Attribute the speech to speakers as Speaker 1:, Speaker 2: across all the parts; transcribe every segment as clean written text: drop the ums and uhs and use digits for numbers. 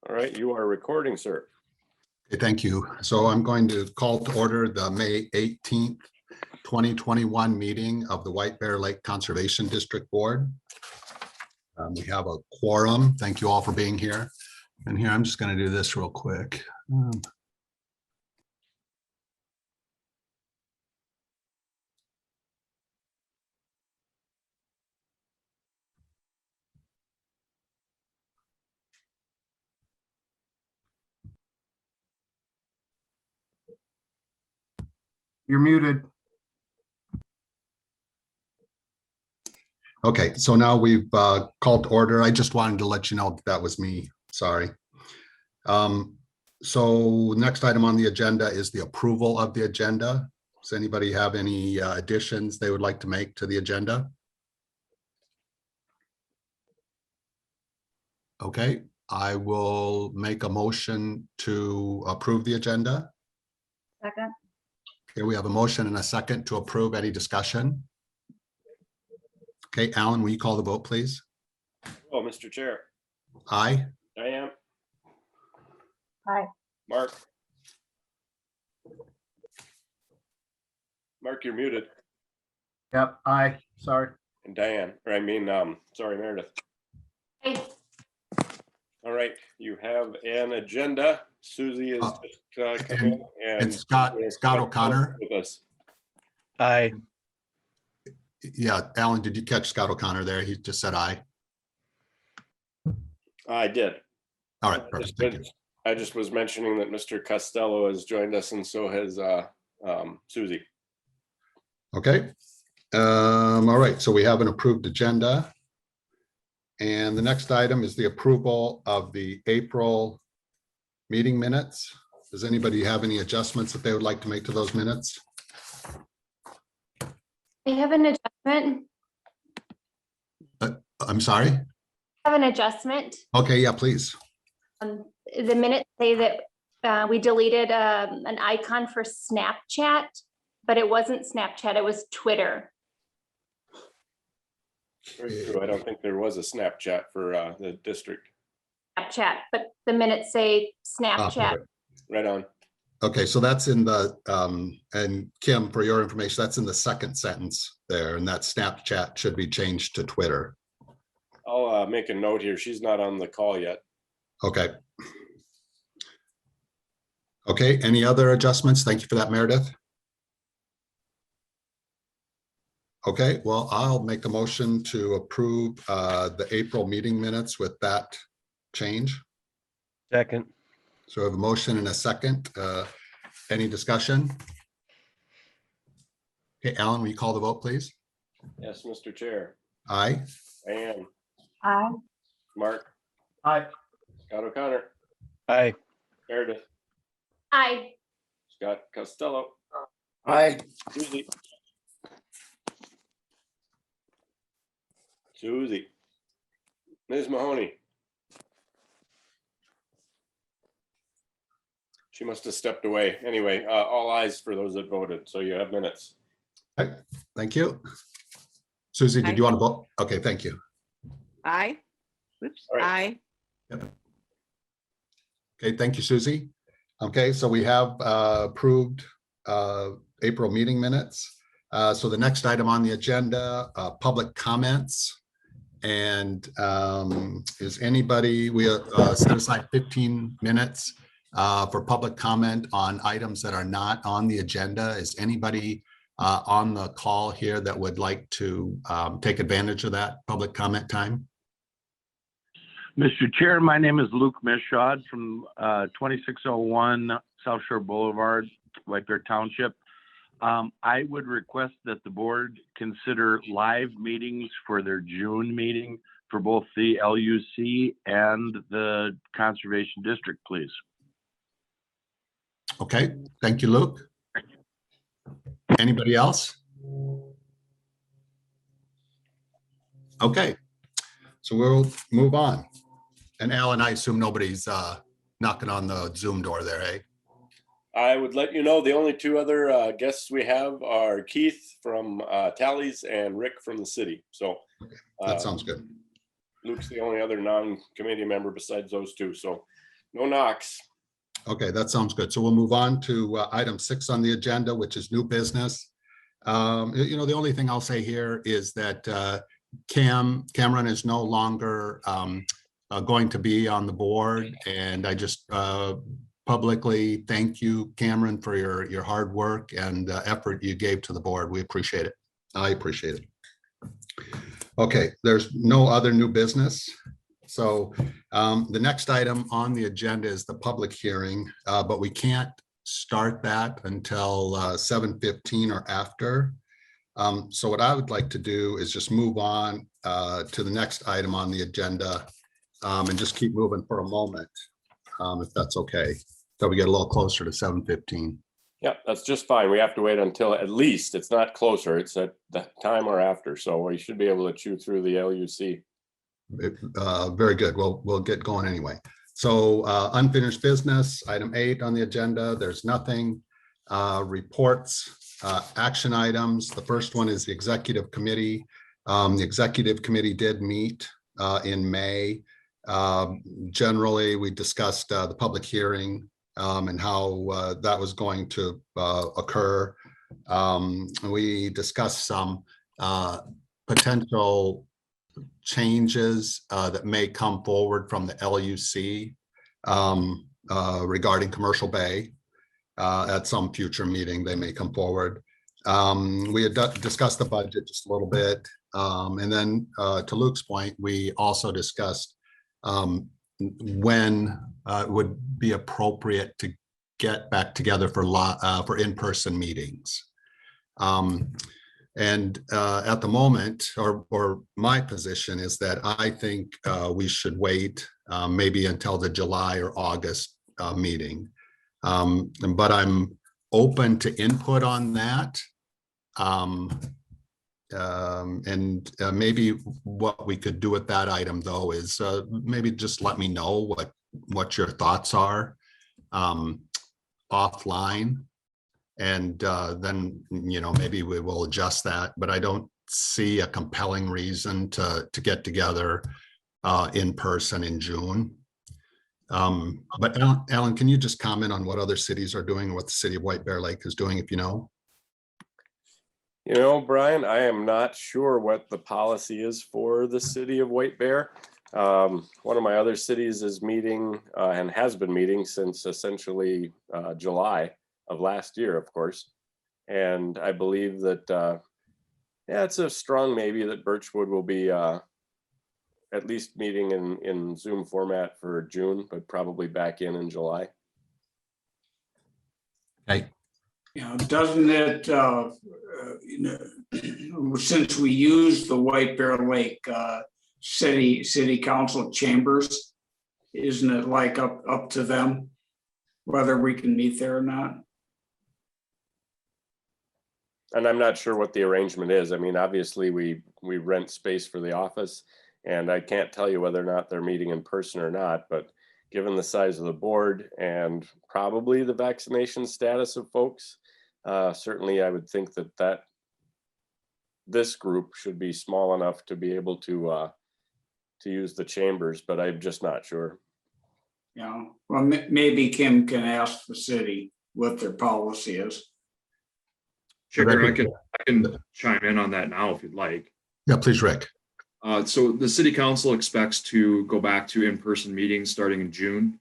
Speaker 1: All right, you are recording, sir.
Speaker 2: Okay, thank you. So I'm going to call to order the May 18th, 2021 meeting of the White Bear Lake Conservation District Board. We have a quorum. Thank you all for being here. And here, I'm just going to do this real quick.
Speaker 3: You're muted.
Speaker 2: Okay, so now we've called to order. I just wanted to let you know that was me. Sorry. So next item on the agenda is the approval of the agenda. Does anybody have any additions they would like to make to the agenda? Okay, I will make a motion to approve the agenda.
Speaker 4: Second.
Speaker 2: Okay, we have a motion and a second to approve. Any discussion? Okay, Alan, will you call the vote, please?
Speaker 1: Oh, Mr. Chair.
Speaker 2: Aye.
Speaker 1: Diane.
Speaker 4: Aye.
Speaker 1: Mark. Mark, you're muted.
Speaker 3: Yep, aye, sorry.
Speaker 1: And Diane, or I mean, sorry, Meredith.
Speaker 4: Aye.
Speaker 1: All right, you have an agenda. Susie is just come in
Speaker 2: And Scott O'Connor.
Speaker 1: with us.
Speaker 5: Aye.
Speaker 2: Yeah, Alan, did you catch Scott O'Connor there? He just said aye.
Speaker 1: I did.
Speaker 2: All right, perfect. Thank you.
Speaker 1: I just was mentioning that Mr. Costello has joined us, and so has Susie.
Speaker 2: Okay. All right, so we have an approved agenda. And the next item is the approval of the April meeting minutes. Does anybody have any adjustments that they would like to make to those minutes?
Speaker 4: I have an adjustment.
Speaker 2: I'm sorry?
Speaker 4: I have an adjustment.
Speaker 2: Okay, yeah, please.
Speaker 4: The minutes say that we deleted an icon for Snapchat, but it wasn't Snapchat, it was Twitter.
Speaker 1: Very true. I don't think there was a Snapchat for the district.
Speaker 4: Snapchat, but the minutes say
Speaker 2: Ah,
Speaker 4: Snapchat.
Speaker 2: perfect.
Speaker 1: Right on.
Speaker 2: Okay, so that's in the, and Kim, for your information, that's in the second sentence there, and that Snapchat should be changed to Twitter.
Speaker 1: I'll make a note here. She's not on the call yet.
Speaker 2: Okay. Okay, any other adjustments? Thank you for that, Meredith. Okay, well, I'll make a motion to approve the April meeting minutes with that change.
Speaker 5: Second.
Speaker 2: So I have a motion and a second. Any discussion? Okay, Alan, will you call the vote, please?
Speaker 1: Yes, Mr. Chair.
Speaker 2: Aye.
Speaker 1: Diane.
Speaker 4: Aye.
Speaker 1: Mark.
Speaker 3: Aye.
Speaker 1: Scott O'Connor.
Speaker 5: Aye.
Speaker 1: Meredith.
Speaker 4: Aye.
Speaker 1: Scott Costello.
Speaker 3: Aye.
Speaker 1: Susie. Susie. Ms. Mahoney. She must have stepped away. Anyway, all ayes for those that voted. So you have minutes.
Speaker 2: Okay, thank you. Susie, did you want to vote? Okay, thank you.
Speaker 6: Aye. Oops,
Speaker 1: All right.
Speaker 6: aye.
Speaker 2: Okay, thank you, Susie. Okay, so we have approved April meeting minutes. So the next item on the agenda, public comments. And is anybody, we set aside 15 minutes for public comment on items that are not on the agenda. Is anybody on the call here that would like to take advantage of that public comment time?
Speaker 7: Mr. Chair, my name is Luke Mishod from 2601 South Shore Boulevard, White Bear Township. I would request that the board consider live meetings for their June meeting for both the LUC and the Conservation District, please.
Speaker 2: Okay, thank you, Luke. Anybody else? Okay, so we'll move on. And Alan, I assume nobody's knocking on the Zoom door there, eh?
Speaker 1: I would let you know the only two other guests we have are Keith from Tallies and Rick from the city. So
Speaker 2: That sounds good.
Speaker 1: Luke's the only other non-committee member besides those two. So No knocks.
Speaker 2: Okay, that sounds good. So we'll move on to item 6 on the agenda, which is new business. The only thing I'll say here is that Cameron is no longer going to be on the board, and I just publicly thank you, Cameron, for your hard work and effort you gave to the board. We appreciate it. I appreciate it. Okay, there's no other new business. So the next item on the agenda is the public hearing, but we can't start that until 7:15 or after. So what I would like to do is just move on to the next item on the agenda and just keep moving for a moment, if that's okay. So we get a little closer to 7:15.
Speaker 1: Yeah, that's just fine. We have to wait until at least, it's not closer, it's at the time or after. So we should be able to chew through the LUC.
Speaker 2: Very good. Well, we'll get going anyway. So unfinished business, item 8 on the agenda. There's nothing. Reports, action items. The first one is the executive committee. The executive committee did meet in May. Generally, we discussed the public hearing and how that was going to occur. We discussed some potential changes that may come forward from the LUC regarding Commercial Bay. At some future meeting, they may come forward. We had discussed the budget just a little bit. And then to Luke's point, we also discussed when it would be appropriate to get back together for in-person meetings. And at the moment, or my position is that I think we should wait maybe until the July or August meeting. But I'm open to input on that. And maybe what we could do with that item, though, is maybe just let me know what your thoughts are offline. And then, maybe we will adjust that, but I don't see a compelling reason to get together in person in June. But Alan, can you just comment on what other cities are doing, what the city of White Bear Lake is doing, if you know?
Speaker 1: Brian, I am not sure what the policy is for the city of White Bear. One of my other cities is meeting and has been meeting since essentially July of last year, of course. And I believe that, it's a strong maybe that Birchwood will be at least meeting in Zoom format for June, but probably back in July.
Speaker 2: Okay.
Speaker 8: Doesn't it, since we use the White Bear Lake city council chambers, isn't it like up to them whether we can meet there or not?
Speaker 1: And I'm not sure what the arrangement is. I mean, obviously we rent space for the office, and I can't tell you whether or not they're meeting in person or not, but given the size of the board and probably the vaccination status of folks, certainly I would think that this group should be small enough to be able to use the chambers, but I'm just not sure.
Speaker 8: Well, maybe Kim can ask the city what their policy is.
Speaker 9: Sure, I can chime in on that now if you'd like.
Speaker 2: Yeah, please, Rick.
Speaker 9: So the city council expects to go back to in-person meetings starting in June.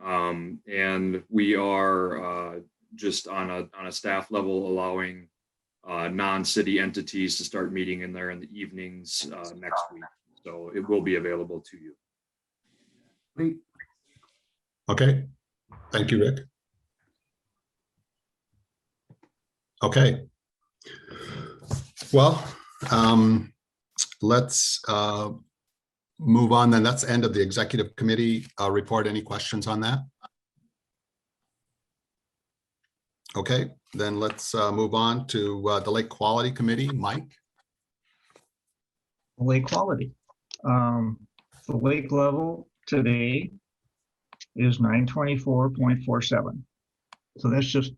Speaker 9: And we are just on a staff level allowing non-city entities to start meeting in there in the evenings next week. So it will be available to you.
Speaker 2: Okay. Thank you, Rick. Okay. Well, let's move on then. That's the end of the executive committee report. Any questions on that? Okay, then let's move on to the Lake Quality Committee. Mike?
Speaker 10: Lake quality. The lake level today is 924.47. So that's just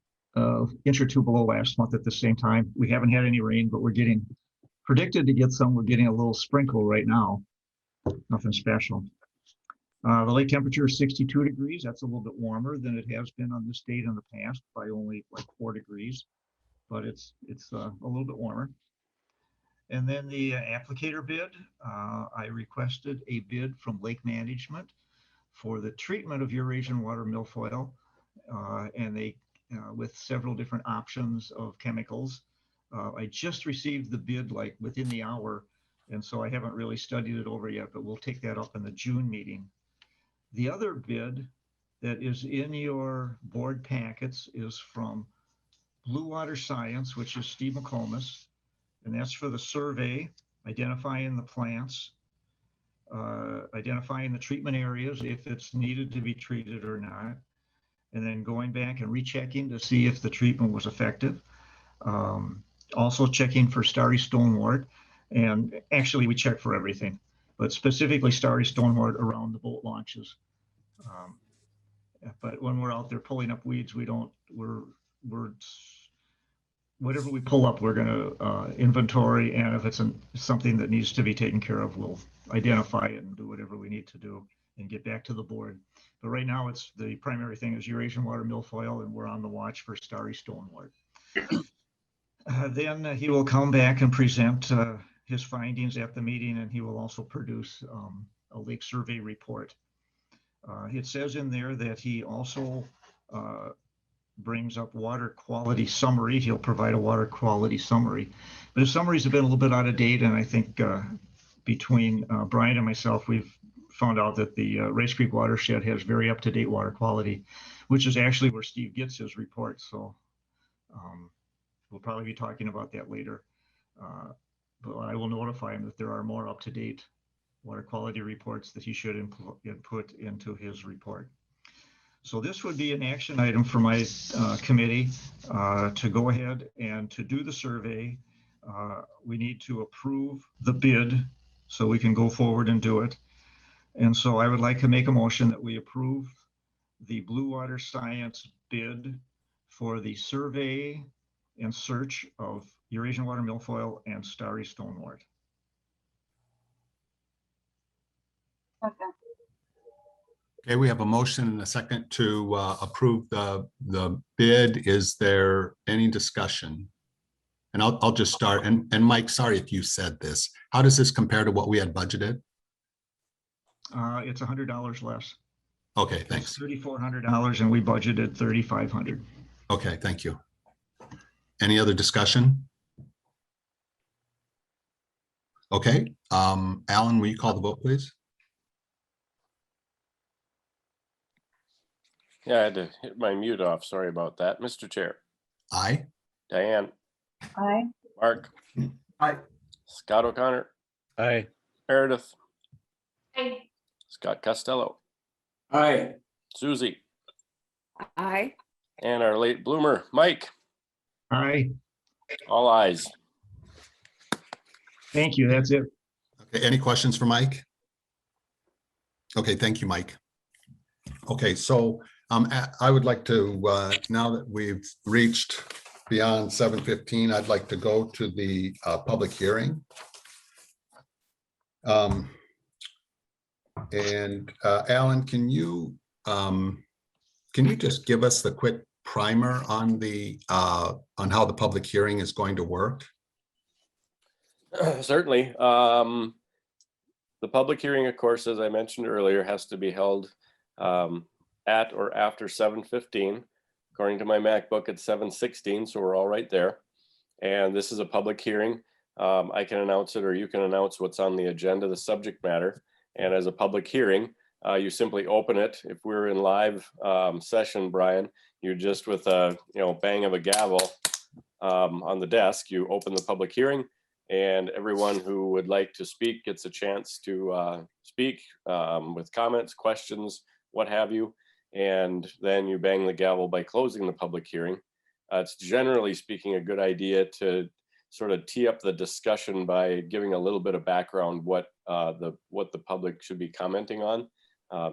Speaker 10: inch or two below last month at the same time. We haven't had any rain, but we're getting predicted to get some. We're getting a little sprinkle right now. Nothing special. The lake temperature is 62 degrees. That's a little bit warmer than it has been on this date in the past by only like 4 degrees, but it's a little bit warmer. And then the applicator bid, I requested a bid from Lake Management for the treatment of Eurasian water milfoil, and they with several different options of chemicals. I just received the bid like within the hour, and so I haven't really studied it over yet, but we'll take that up in the June meeting. The other bid that is in your board packets is from Blue Water Science, which is Steve McComas, and that's for the survey, identifying the plants, identifying the treatment areas, if it's needed to be treated or not, and then going back and rechecking to see if the treatment was effective. Also checking for starry stonewort, and actually we check for everything, but specifically starry stonewort around the boat launches. But when we're out there pulling up weeds, we're whatever we pull up, we're going to inventory, and if it's something that needs to be taken care of, we'll identify it and do whatever we need to do and get back to the board. But right now, it's the primary thing is Eurasian water milfoil, and we're on the watch for starry stonewort. Then he will come back and present his findings at the meeting, and he will also produce a lake survey report. It says in there that he also brings up water quality summary. He'll provide a water quality summary, but his summaries have been a little bit out of date, and I think between Brian and myself, we've found out that the Race Creek watershed has very up-to-date water quality, which is actually where Steve gets his report. So we'll probably be talking about that later. But I will notify him that there are more up-to-date water quality reports that he should input into his report. So this would be an action item for my committee to go ahead and to do the survey. We need to approve the bid so we can go forward and do it. And so I would like to make a motion that we approve the Blue Water Science bid for the survey and search of Eurasian water milfoil and starry stonewort.
Speaker 2: Okay, we have a motion and a second to approve the bid. Is there any discussion? And I'll just start. And Mike, sorry if you said this. How does this compare to what we had budgeted?
Speaker 10: It's $100 less.
Speaker 2: Okay, thanks.
Speaker 10: It's $3,400 and we budgeted $3,500.
Speaker 2: Okay, thank you. Any other discussion? Okay, Alan, will you call the vote, please?
Speaker 1: Yeah, I had to hit my mute off. Sorry about that. Mr. Chair.
Speaker 2: Aye.
Speaker 1: Diane.
Speaker 6: Aye.
Speaker 1: Mark.
Speaker 3: Aye.
Speaker 1: Scott O'Connor.
Speaker 5: Aye.
Speaker 1: Meredith.
Speaker 4: Aye.
Speaker 1: Scott Costello.
Speaker 8: Aye.
Speaker 1: Susie.
Speaker 6: Aye.
Speaker 1: And our late bloomer, Mike.
Speaker 10: Aye.
Speaker 1: All ayes.
Speaker 10: Thank you. That's it.
Speaker 2: Okay, any questions for Mike? Okay, thank you, Mike. Okay, so I would like to, now that we've reached beyond 7:15, I'd like to go to the public hearing. And Alan, can you just give us the quick primer on how the public hearing is going to work?
Speaker 1: Certainly. The public hearing, of course, as I mentioned earlier, has to be held at or after 7:15. According to my MacBook, it's 7:16, so we're all right there. And this is a public hearing. I can announce it, or you can announce what's on the agenda, the subject matter. And as a public hearing, you simply open it. If we're in live session, Brian, you just with a bang of a gavel on the desk, you open the public hearing, and everyone who would like to speak gets a chance to speak with comments, questions, what have you. And then you bang the gavel by closing the public hearing. It's generally speaking a good idea to sort of tee up the discussion by giving a little bit of background what the public should be commenting on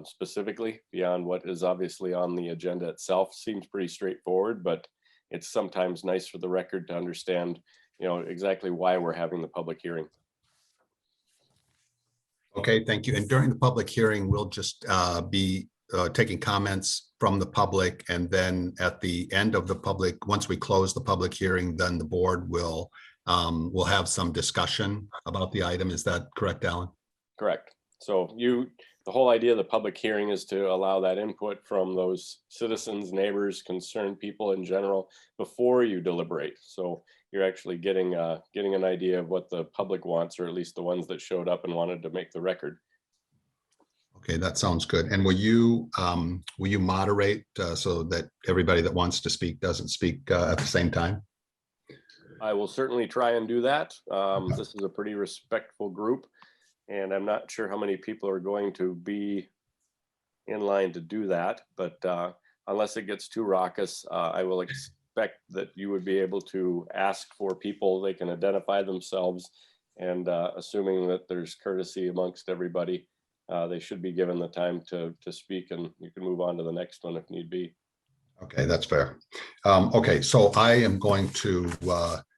Speaker 1: specifically beyond what is obviously on the agenda itself. Seems pretty straightforward, but it's sometimes nice for the record to understand exactly why we're having the public hearing.
Speaker 2: Okay, thank you. And during the public hearing, we'll just be taking comments from the public. And then at the end of the public, once we close the public hearing, then the board will have some discussion about the item. Is that correct, Alan?
Speaker 1: Correct. So the whole idea of the public hearing is to allow that input from those citizens, neighbors, concerned people in general before you deliberate. So you're actually getting an idea of what the public wants, or at least the ones that showed up and wanted to make the record.
Speaker 2: Okay, that sounds good. And will you moderate so that everybody that wants to speak doesn't speak at the same time?
Speaker 1: I will certainly try and do that. This is a pretty respectful group, and I'm not sure how many people are going to be in line to do that, but unless it gets too raucous, I will expect that you would be able to ask for people. They can identify themselves, and assuming that there's courtesy amongst everybody, they should be given the time to speak, and you can move on to the next one if need be.
Speaker 2: Okay, that's fair. Okay, so I am going to,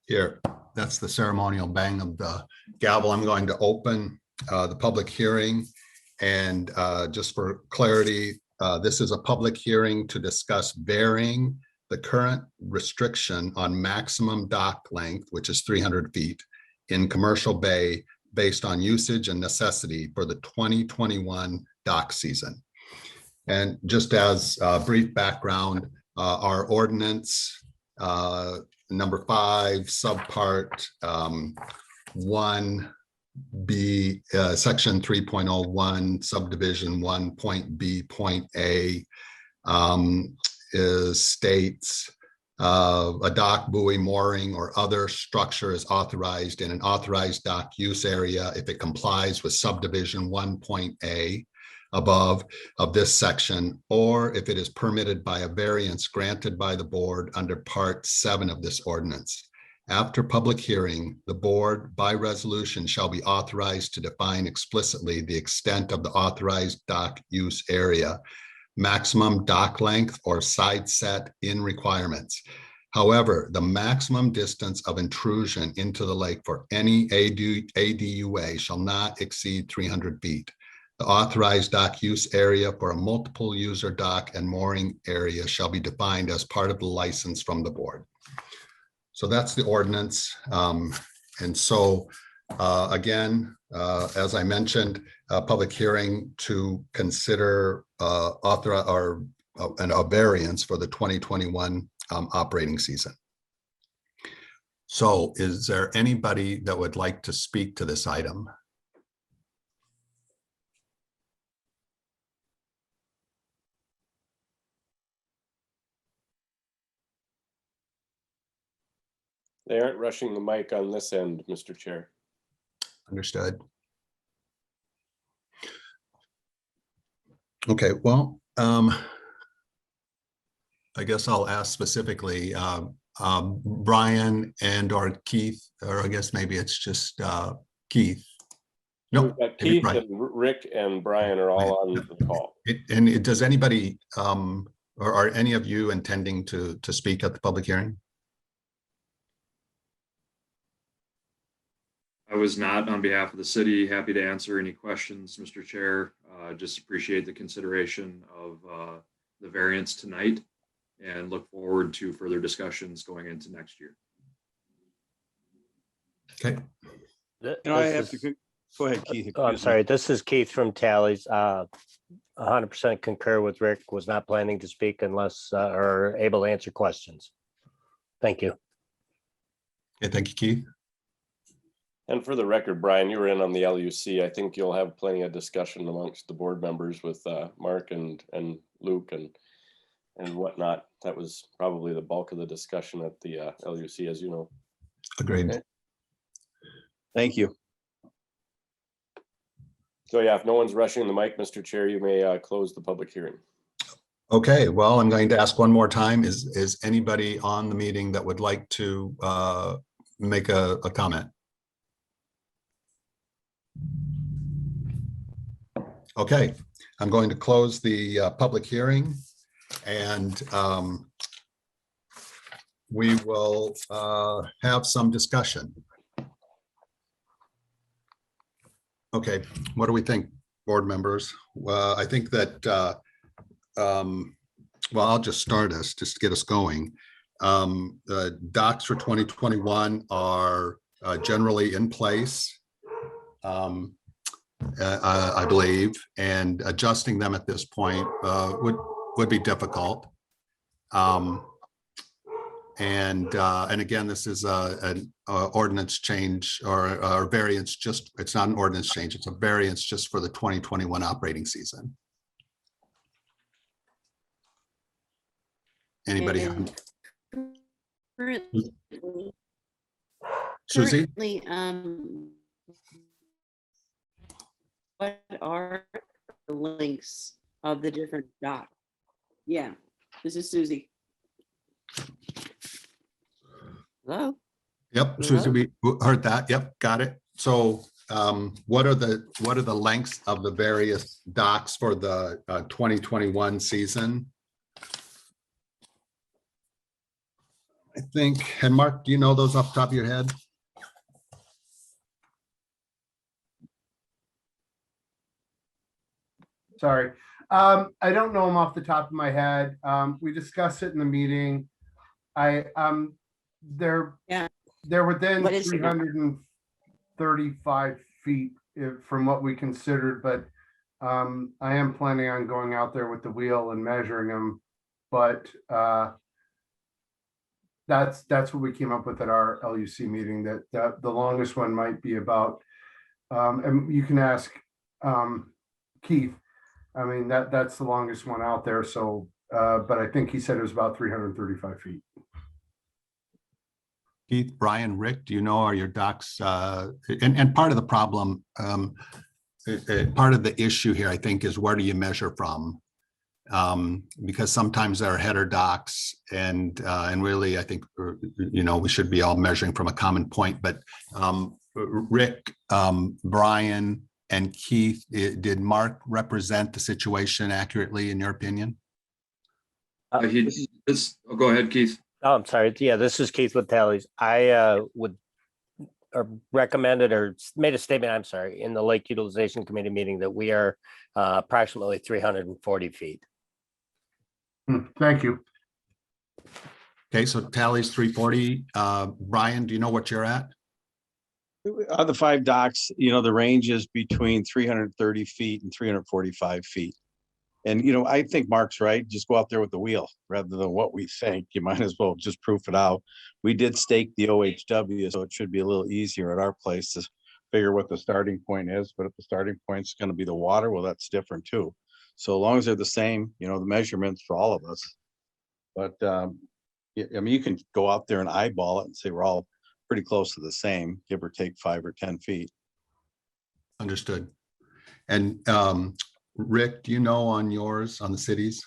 Speaker 2: here, that's the ceremonial bang of the gavel. I'm going to open the public hearing. And just for clarity, this is a public hearing to discuss varying the current restriction on maximum dock length, which is 300 feet in Commercial Bay based on usage and necessity for the 2021 dock season. And just as a brief background, our ordinance number 5, subpart 1B, section 3.01, subdivision 1, point B, point A, states a dock, buoy, mooring, or other structure is authorized in an authorized dock use area if it complies with subdivision 1.A above of this section, or if it is permitted by a variance granted by the board under part 7 of this ordinance. After public hearing, the board by resolution shall be authorized to define explicitly the extent of the authorized dock use area, maximum dock length or side set in requirements. However, the maximum distance of intrusion into the lake for any ADUA shall not exceed 300 feet. The authorized dock use area for a multiple user dock and mooring area shall be defined as part of the license from the board. So that's the ordinance. And so again, as I mentioned, a public hearing to consider a variance for the 2021 operating season. So is there anybody that would like to speak to this item?
Speaker 1: They aren't rushing the mic on this end, Mr. Chair.
Speaker 2: Understood. Okay, well, I guess I'll ask specifically, Brian and or Keith, or I guess maybe it's just Keith. No,
Speaker 1: Keith and Rick and Brian are all on the call.
Speaker 2: Does anybody, or are any of you intending to speak at the public hearing?
Speaker 9: I was not on behalf of the city. Happy to answer any questions, Mr. Chair. Just appreciate the consideration of the variance tonight and look forward to further discussions going into next year.
Speaker 2: Okay.
Speaker 5: I have to go ahead, Keith.
Speaker 11: I'm sorry, this is Keith from Tallies. 100% concur with Rick, was not planning to speak unless or able to answer questions. Thank you.
Speaker 2: Okay, thank you, Keith.
Speaker 1: And for the record, Brian, you were in on the LUC. I think you'll have plenty of discussion amongst the board members with Mark and Luke and whatnot. That was probably the bulk of the discussion at the LUC, as you know.
Speaker 2: Agreed.
Speaker 5: Okay. Thank you.
Speaker 1: So yeah, if no one's rushing the mic, Mr. Chair, you may close the public hearing.
Speaker 2: Okay, well, I'm going to ask one more time. Is anybody on the meeting that would like to make a comment? Okay, I'm going to close the public hearing, and we will have some discussion. Okay, what do we think, board members? Well, I think that, well, I'll just start us, just to get us going. The docs for 2021 are generally in place, I believe, and adjusting them at this point would be difficult. And again, this is an ordinance change or variance, just, it's not an ordinance change, it's a variance just for the 2021 operating season. Anybody?
Speaker 12: And currently,
Speaker 2: Susie?
Speaker 12: currently, what are the links of the different docs? Yeah, this is Susie. Hello?
Speaker 2: Yep, Susie, we heard that. Yep, got it. So what are the lengths of the various docs for the 2021 season? I think, and Mark, do you know those off the top of your head?
Speaker 3: Sorry. I don't know them off the top of my head. We discussed it in the meeting. They're within
Speaker 12: What is it?
Speaker 3: 335 feet from what we considered, but I am planning on going out there with the wheel and measuring them. But that's what we came up with at our LUC meeting, that the longest one might be about, and you can ask Keith. I mean, that's the longest one out there. So, but I think he said it was about 335 feet.
Speaker 2: Keith, Brian, Rick, do you know, are your docs, and part of the problem, part of the issue here, I think, is where do you measure from? Because sometimes there are header docs and really, I think, you know, we should be all measuring from a common point, but Rick, Brian, and Keith, did Mark represent the situation accurately in your opinion?
Speaker 9: Go ahead, Keith.
Speaker 11: Oh, I'm sorry. Yeah, this is Keith with Tallies. I would recommended or made a statement, I'm sorry, in the Lake Utilization Committee meeting that we are approximately 340 feet.
Speaker 3: Thank you.
Speaker 2: Okay, so Tallies 340. Brian, do you know what you're at?
Speaker 5: On the 5 docks, you know, the range is between 330 feet and 345 feet. And, you know, I think Mark's right. Just go out there with the wheel rather than what we think. You might as well just proof it out. We did stake the OHW, so it should be a little easier at our place to figure what the starting point is. But if the starting point is going to be the water, well, that's different too. So as long as they're the same, you know, the measurements for all of us. But I mean, you can go out there and eyeball it and say we're all pretty close to the same, give or take 5 or 10 feet.
Speaker 2: Understood. And Rick, do you know on yours, on the cities?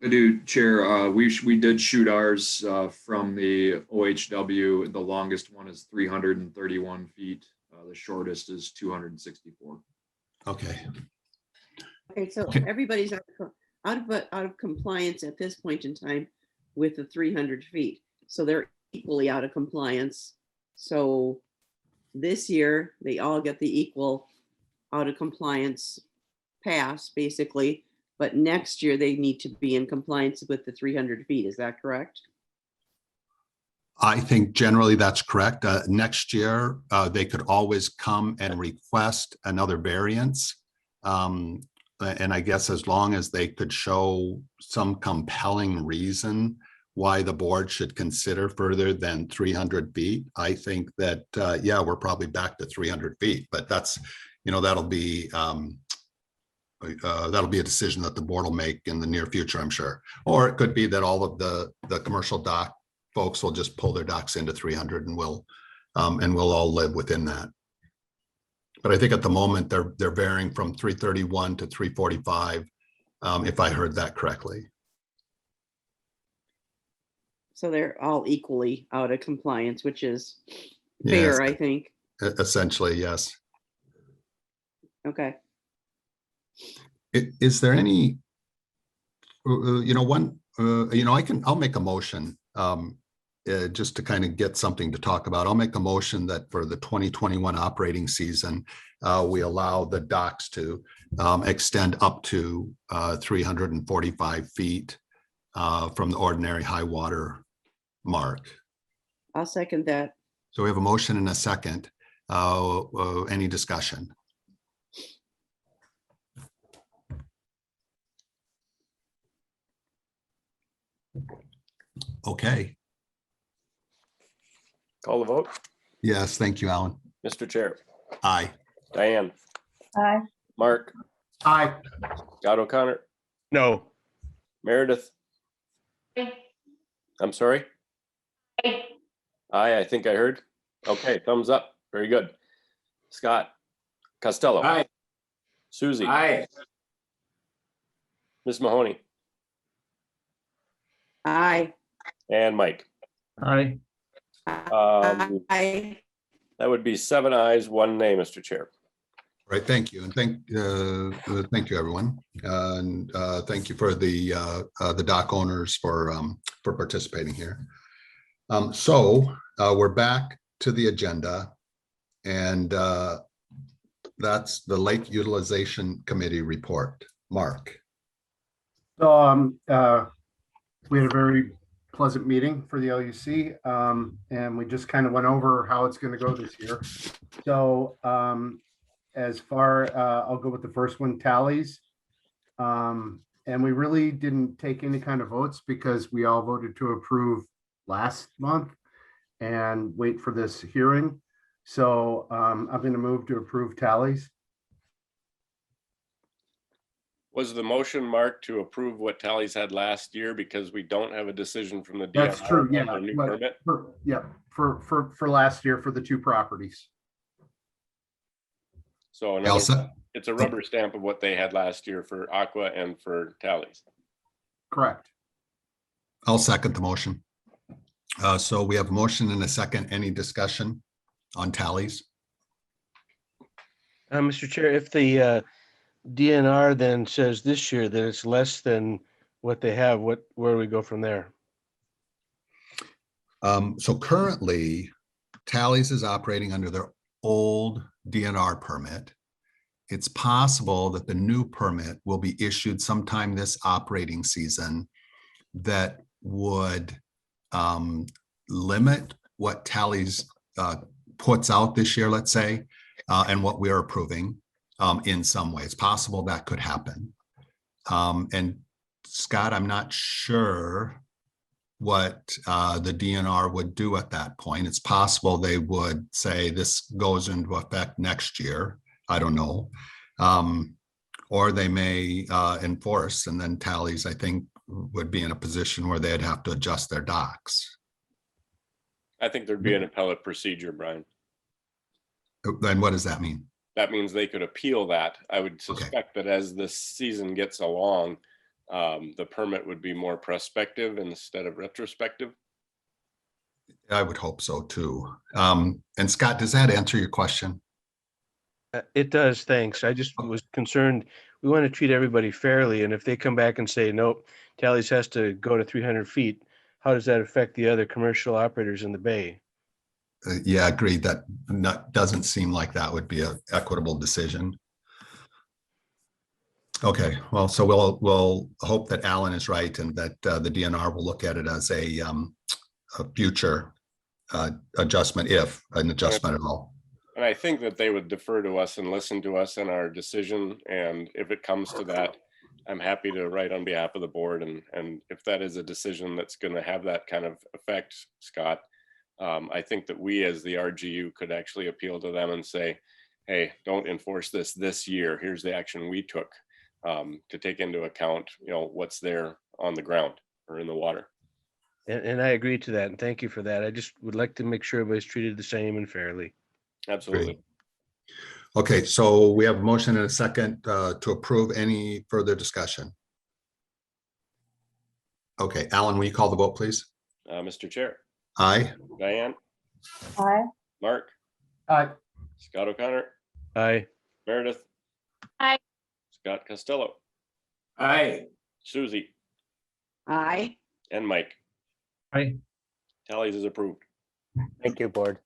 Speaker 9: I do, Chair. We did shoot ours from the OHW. The longest one is 331 feet. The shortest is 264.
Speaker 2: Okay.
Speaker 12: Okay, so everybody's out of compliance at this point in time with the 300 feet. So they're equally out of compliance. So this year, they all get the equal out of compliance pass, basically. But next year, they need to be in compliance with the 300 feet. Is that correct?
Speaker 2: I think generally that's correct. Next year, they could always come and request another variance. And I guess as long as they could show some compelling reason why the board should consider further than 300 feet, I think that, yeah, we're probably back to 300 feet, but that's, you know, that'll be a decision that the board will make in the near future, I'm sure. Or it could be that all of the commercial dock folks will just pull their docks into 300 and we'll all live within that. But I think at the moment they're varying from 331 to 345, if I heard that correctly.
Speaker 12: So they're all equally out of compliance, which is fair,
Speaker 2: Yes,
Speaker 12: I think.
Speaker 2: essentially, yes.
Speaker 12: Okay.
Speaker 2: Is there any, you know, I'll make a motion. just to kind of get something to talk about, I'll make a motion that for the 2021 operating season, we allow the docks to extend up to 345 feet from the ordinary high water mark.
Speaker 12: I'll second that.
Speaker 2: So we have a motion and a second. Any discussion? Okay,
Speaker 1: Call the vote.
Speaker 2: yes, thank you, Alan.
Speaker 1: Mr. Chair,
Speaker 2: Aye.
Speaker 1: Diane,
Speaker 6: Aye.
Speaker 1: Mark,
Speaker 3: Aye.
Speaker 1: Scott O'Connor,
Speaker 5: No.
Speaker 1: Meredith, I'm sorry. Aye, I think I heard. Okay, thumbs up. Very good. Scott, Costello.
Speaker 8: Aye.
Speaker 1: Susie,
Speaker 8: Aye.
Speaker 1: Ms. Mahoney,
Speaker 12: Aye.
Speaker 1: and Mike.
Speaker 10: Aye.
Speaker 12: Aye.
Speaker 1: That would be 7 ayes, 1 nay, Mr. Chair.
Speaker 2: Right, thank you, and thank you, everyone, and thank you for the dock owners for participating here. So we're back to the agenda, and that's the Lake Utilization Committee report. Mark.
Speaker 3: So we had a very pleasant meeting for the LUC, and we just kind of went over how it's going to go this year. So as far, I'll go with the first one, tallies. And we really didn't take any kind of votes because we all voted to approve last month and wait for this hearing. So I'm going to move to approve tallies.
Speaker 1: Was the motion, Mark, to approve what tallies had last year because we don't have a decision from the DNR?
Speaker 3: That's true,
Speaker 1: on
Speaker 3: yeah.
Speaker 1: our new
Speaker 3: but
Speaker 1: permit?
Speaker 3: For last year for the 2 properties.
Speaker 1: So in
Speaker 2: I'll
Speaker 1: other
Speaker 2: se-
Speaker 1: words, it's a rubber stamp of what they had last year for Aqua and for tallies.
Speaker 3: Correct.
Speaker 2: I'll second the motion. So we have a motion and a second. Any discussion on tallies?
Speaker 13: Mr. Chair, if the DNR then says this year that it's less than what they have, where do we go from there?
Speaker 2: So currently, Tallies is operating under their old DNR permit. It's possible that the new permit will be issued sometime this operating season that would limit what Tallies puts out this year, let's say, and what we're approving in some ways. Possible that could happen. And Scott, I'm not sure what the DNR would do at that point. It's possible they would say this goes into effect next year. I don't know. Or they may enforce, and then Tallies, I think, would be in a position where they'd have to adjust their docks.
Speaker 1: I think there'd be an appellate procedure, Brian.
Speaker 2: Then what does that mean?
Speaker 1: That means they could appeal that. I would suspect that as the season gets along, the permit would be more prospective instead of retrospective.
Speaker 2: I would hope so too. And Scott, does that answer your question?
Speaker 13: It does, thanks. I just was concerned, we want to treat everybody fairly, and if they come back and say, nope, Tallies has to go to 300 feet, how does that affect the other commercial operators in the bay?
Speaker 2: Yeah, agreed. That doesn't seem like that would be an equitable decision. Okay, well, so we'll hope that Alan is right and that the DNR will look at it as a future adjustment, if an adjustment at all.
Speaker 1: And I think that they would defer to us and listen to us in our decision. And if it comes to that, I'm happy to write on behalf of the board. And if that is a decision that's going to have that kind of effect, Scott, I think that we as the RGU could actually appeal to them and say, hey, don't enforce this year. Here's the action we took to take into account, what's there on the ground or in the water.
Speaker 13: And I agree to that, and thank you for that. I just would like to make sure everybody's treated the same and fairly.
Speaker 1: Absolutely.
Speaker 2: Great. Okay, so we have a motion and a second to approve. Any further discussion? Okay, Alan, will you call the vote, please?
Speaker 1: Mr. Chair.
Speaker 2: Aye.
Speaker 1: Diane,
Speaker 6: Aye.
Speaker 1: Mark,
Speaker 3: Aye.
Speaker 1: Scott O'Connor,
Speaker 13: Aye.
Speaker 1: Meredith.
Speaker 4: Aye.
Speaker 1: Scott Costello,
Speaker 8: Aye.
Speaker 1: Susie,
Speaker 12: Aye.
Speaker 1: and Mike.
Speaker 10: Aye.
Speaker 1: Tallies is approved.
Speaker 11: Thank you, board.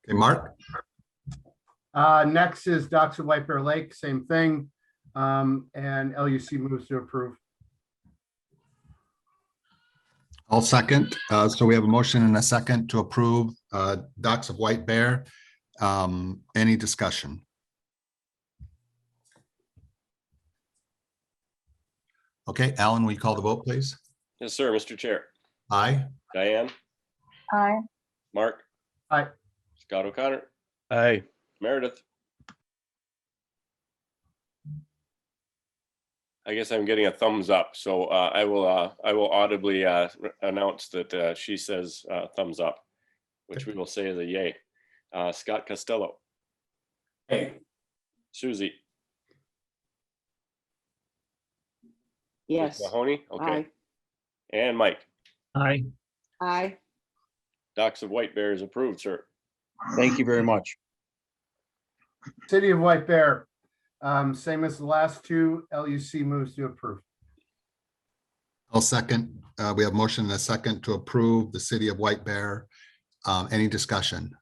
Speaker 2: Okay, Mark,
Speaker 3: Next is Docks of White Bear Lake, same thing. And LUC moves to approve.
Speaker 2: I'll second. So we have a motion and a second to approve Docks of White Bear. Any discussion? Okay, Alan, will you call the vote, please?
Speaker 1: Yes, sir, Mr. Chair.
Speaker 2: Aye.
Speaker 1: Diane,
Speaker 6: Aye.
Speaker 1: Mark.
Speaker 3: Aye.
Speaker 1: Scott O'Connor,
Speaker 13: Aye.
Speaker 1: Meredith. I guess I'm getting a thumbs up, so I will audibly announce that she says thumbs up, which we will say is a yay. Scott Costello,
Speaker 8: Hey,
Speaker 1: Susie.
Speaker 12: Yes.
Speaker 1: Mahoney, okay,
Speaker 12: Aye.
Speaker 1: and Mike.
Speaker 10: Aye.
Speaker 12: Aye.
Speaker 1: Docks of White Bear is approved, sir.
Speaker 5: Thank you very much.
Speaker 3: City of White Bear, same as the last two, LUC moves to approve.
Speaker 2: I'll second. We have motion and a second to approve the City of White Bear. Any discussion?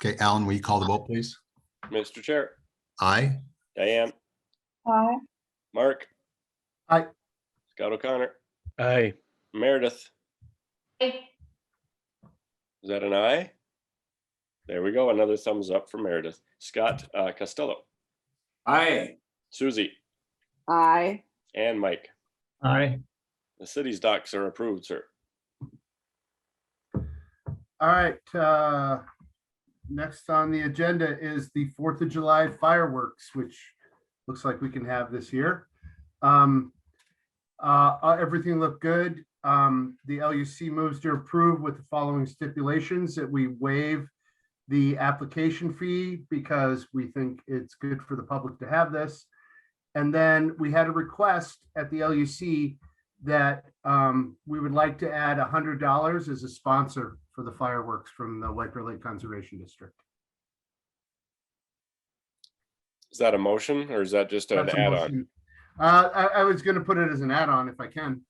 Speaker 2: Okay, Alan, will you call the vote, please?
Speaker 1: Mr. Chair,
Speaker 2: Aye.
Speaker 1: Diane,
Speaker 6: Aye.
Speaker 1: Mark.
Speaker 3: Aye.
Speaker 1: Scott O'Connor,
Speaker 13: Aye.
Speaker 1: Meredith.
Speaker 4: Aye.
Speaker 1: Is that an aye? There we go. Another thumbs up for Meredith. Scott Costello,
Speaker 8: aye.
Speaker 1: Susie,
Speaker 12: Aye.
Speaker 1: and Mike.
Speaker 10: Aye.
Speaker 1: The city's docks are approved, sir.
Speaker 3: All right, next on the agenda is the 4th of July fireworks, which looks like we can have this year. Everything looked good. The LUC moves to approve with the following stipulations: that we waive the application fee because we think it's good for the public to have this. And then we had a request at the LUC that we would like to add $100 as a sponsor for the fireworks from the White Bear Lake Conservation District.
Speaker 1: Is that a motion or is that just an
Speaker 3: That's a
Speaker 1: add-on?
Speaker 3: motion. I was going to put it as an add-on if I can.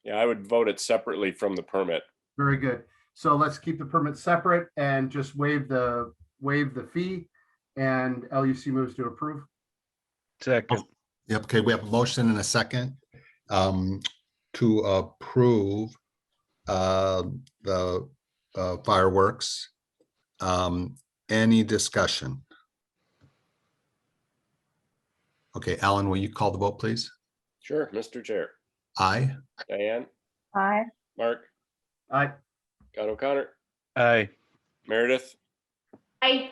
Speaker 1: Yeah, I would vote it separately from the permit.
Speaker 3: Very good. So let's keep the permit separate and just waive the fee, and LUC moves to approve.
Speaker 13: Second.
Speaker 2: Yep, okay, we have a motion and a second to approve the fireworks. Any discussion? Okay, Alan, will you call the vote, please?
Speaker 1: Sure, Mr. Chair.
Speaker 2: Aye.
Speaker 1: Diane,
Speaker 6: Aye.
Speaker 1: Mark,
Speaker 3: Aye.
Speaker 1: Scott O'Connor,
Speaker 13: Aye.
Speaker 1: Meredith,
Speaker 4: Aye.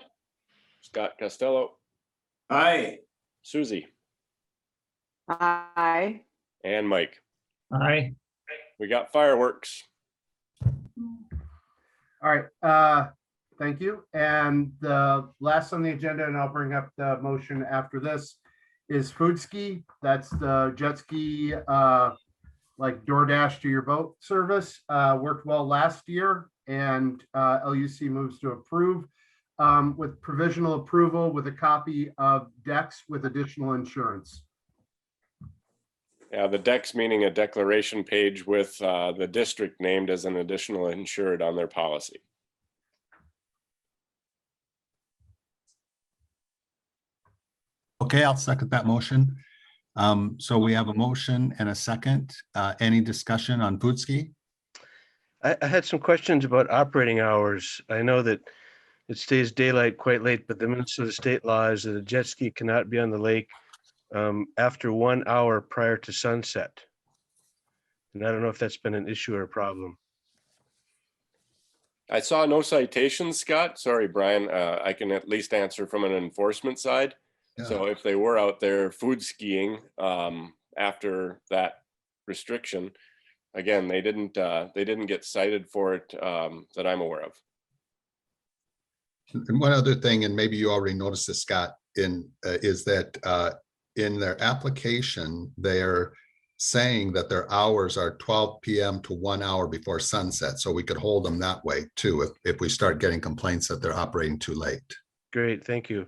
Speaker 1: Scott Costello,
Speaker 8: Aye.
Speaker 1: Susie,
Speaker 12: Aye.
Speaker 1: and Mike.
Speaker 10: Aye.
Speaker 1: We got fireworks.
Speaker 3: All right, thank you. And the last on the agenda, and I'll bring up the motion after this, is food ski. That's the jet ski, like DoorDash to your boat service. Worked well last year, and LUC moves to approve with provisional approval with a copy of decks with additional insurance.
Speaker 1: Yeah, the decks meaning a declaration page with the district named as an additional insured on their policy.
Speaker 2: Okay, I'll second that motion. So we have a motion and a second. Any discussion on food ski?
Speaker 13: I had some questions about operating hours. I know that it stays daylight quite late, but the Minnesota state law is that a jet ski cannot be on the lake after 1 hour prior to sunset. And I don't know if that's been an issue or a problem.
Speaker 1: I saw no citations, Scott. Sorry, Brian. I can at least answer from an enforcement side. So if they were out there food skiing after that restriction, again, they didn't get cited for it that I'm aware of.
Speaker 2: And one other thing, and maybe you already noticed this, Scott, is that in their application, they're saying that their hours are 12 p.m. to 1 hour before sunset. So we could hold them that way too, if we start getting complaints that they're operating too late.
Speaker 13: Great, thank you.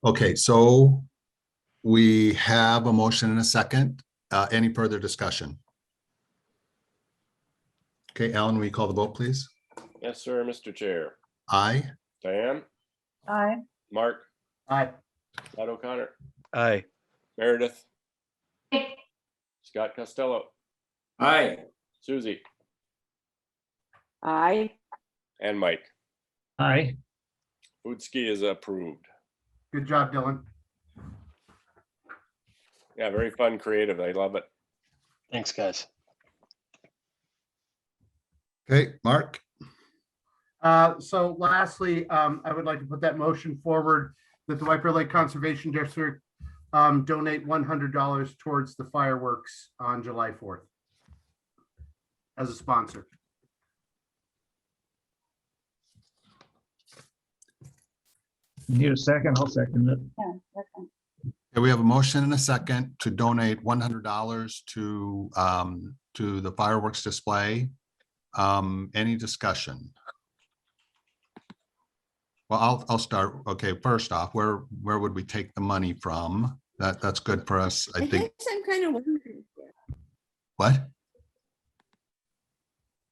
Speaker 2: Okay, so We have a motion and a second. Any further discussion? Okay, Alan, will you call the vote, please?
Speaker 1: Yes, sir, Mr. Chair.
Speaker 2: Aye.
Speaker 1: Diane,
Speaker 6: Aye.
Speaker 1: Mark,
Speaker 3: Aye.
Speaker 1: Scott O'Connor,
Speaker 13: Aye.
Speaker 1: Meredith, Scott Costello,
Speaker 8: Aye.
Speaker 1: Susie,
Speaker 12: Aye.
Speaker 1: and Mike.
Speaker 10: Aye.
Speaker 1: Foodski is approved.
Speaker 3: Good job, Dylan.
Speaker 1: Yeah, very fun, creative. I love it.
Speaker 13: Thanks, guys.
Speaker 2: Okay, Mark.
Speaker 3: So lastly, I would like to put that motion forward that the White Bear Lake Conservation District donate $100 towards the fireworks on July 4th as a sponsor.
Speaker 10: Need a second? I'll second it.
Speaker 6: Yeah, second.
Speaker 2: Okay, we have a motion and a second to donate $100 to the fireworks display. Any discussion? Well, I'll start. Okay, first off, where would we take the money from? That's good for us, I think.
Speaker 12: guess I'm kind of wondering.
Speaker 2: What?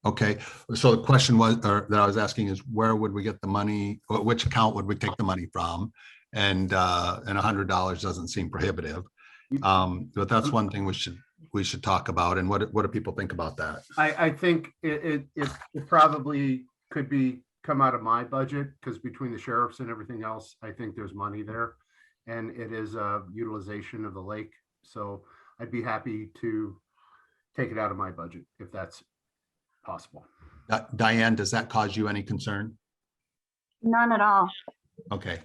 Speaker 2: Okay, so the question was, or that I was asking is, where would we get the money? Or which account would we take the money from? And $100 doesn't seem prohibitive. But that's one thing we should talk about. And what do people think about that?
Speaker 3: I think it probably could come out of my budget, because between the sheriffs and everything else, I think there's money there. And it is a utilization of the lake. So I'd be happy to take it out of my budget if that's possible.
Speaker 2: Diane, does that cause you any concern?
Speaker 6: None at all.
Speaker 2: Okay.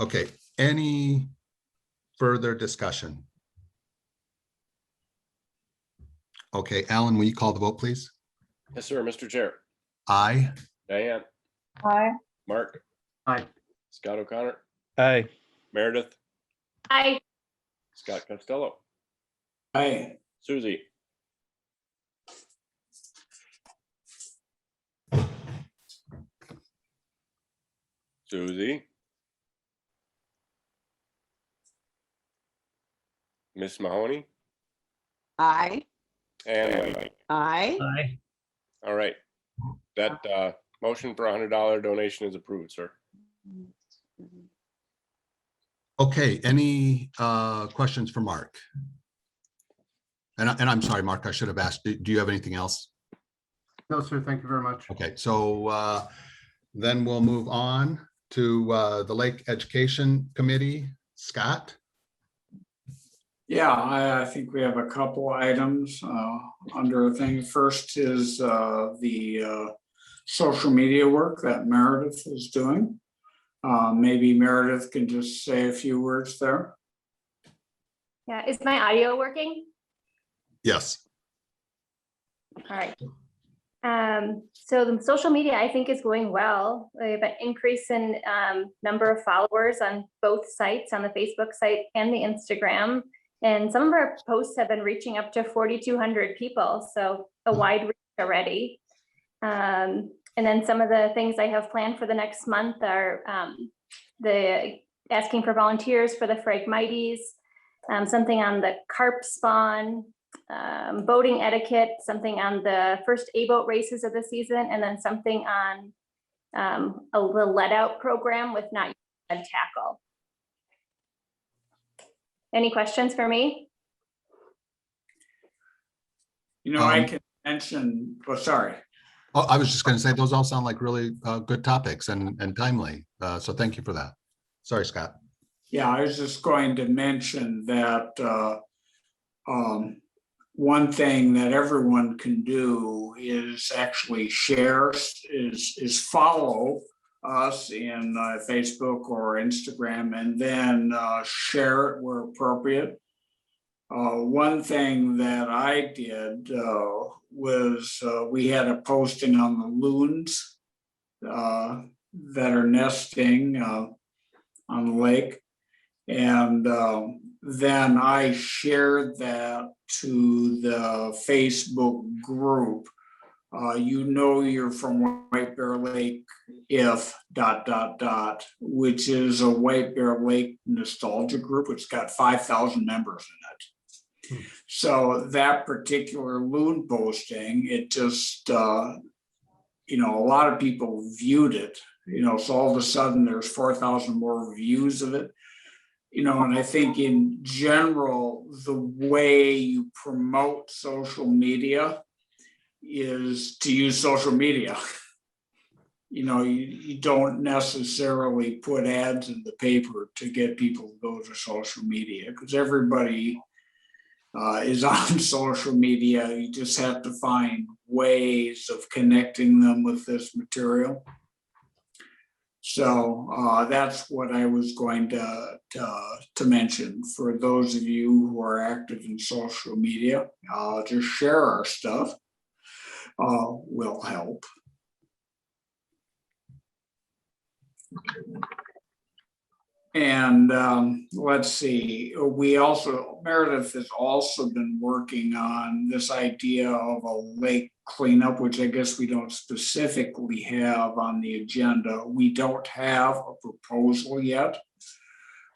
Speaker 2: Okay, any further discussion? Okay, Alan, will you call the vote, please?
Speaker 1: Yes, sir, Mr. Chair.
Speaker 2: Aye.
Speaker 1: Diane,
Speaker 6: Aye.
Speaker 1: Mark,
Speaker 3: Aye.
Speaker 1: Scott O'Connor,
Speaker 13: Aye.
Speaker 1: Meredith,
Speaker 4: Aye.
Speaker 1: Scott Costello,
Speaker 8: Aye.
Speaker 1: Susie, Susie, Miss Mahoney,
Speaker 12: Aye.
Speaker 1: and Mike.
Speaker 12: Aye.
Speaker 10: Aye.
Speaker 1: All right. That motion for $100 donation is approved, sir.
Speaker 2: Okay, any questions for Mark? And I'm sorry, Mark, I should have asked, do you have anything else?
Speaker 3: No, sir, thank you very much.
Speaker 2: Okay, so then we'll move on to the Lake Education Committee. Scott?
Speaker 8: Yeah, I think we have a couple items under things. First is the social media work that Meredith is doing. Maybe Meredith can just say a few words there.
Speaker 4: Yeah, is my audio working?
Speaker 2: Yes.
Speaker 4: All right. So the social media, I think, is going well. We have an increase in number of followers on both sites, on the Facebook site and the Instagram. And some of our posts have been reaching up to 4,200 people, so a wide reach already. And then some of the things I have planned for the next month are the asking for volunteers for the Phragmites, something on the carp spawn, boating etiquette, something on the first A-boat races of the season, and then something on the let out program with not yet tackle. Any questions for me?
Speaker 8: You know, I can mention, oh, sorry.
Speaker 2: Oh, I was just going to say, those all sound like really good topics and timely. So thank you for that. Sorry, Scott.
Speaker 8: Yeah, I was just going to mention that one thing that everyone can do is actually share, is follow us in Facebook or Instagram, and then share it where appropriate. One thing that I did was we had a posting on the loons that are nesting on the lake. And then I shared that to the Facebook group You know you're from White Bear Lake if ... which is a White Bear Lake nostalgia group. It's got 5,000 members in it. So that particular loon posting, it just, you know, a lot of people viewed it, you know, so all of a sudden there's 4,000 more views of it. You know, and I think in general, the way you promote social media is to use social media. You know, you don't necessarily put ads in the paper to get people to go to social media, because everybody is on social media. You just have to find ways of connecting them with this material. So that's what I was going to mention. For those of you who are active in social media, just share our stuff. Will help. And let's see, Meredith has also been working on this idea of a lake cleanup, which I guess we don't specifically have on the agenda. We don't have a proposal yet.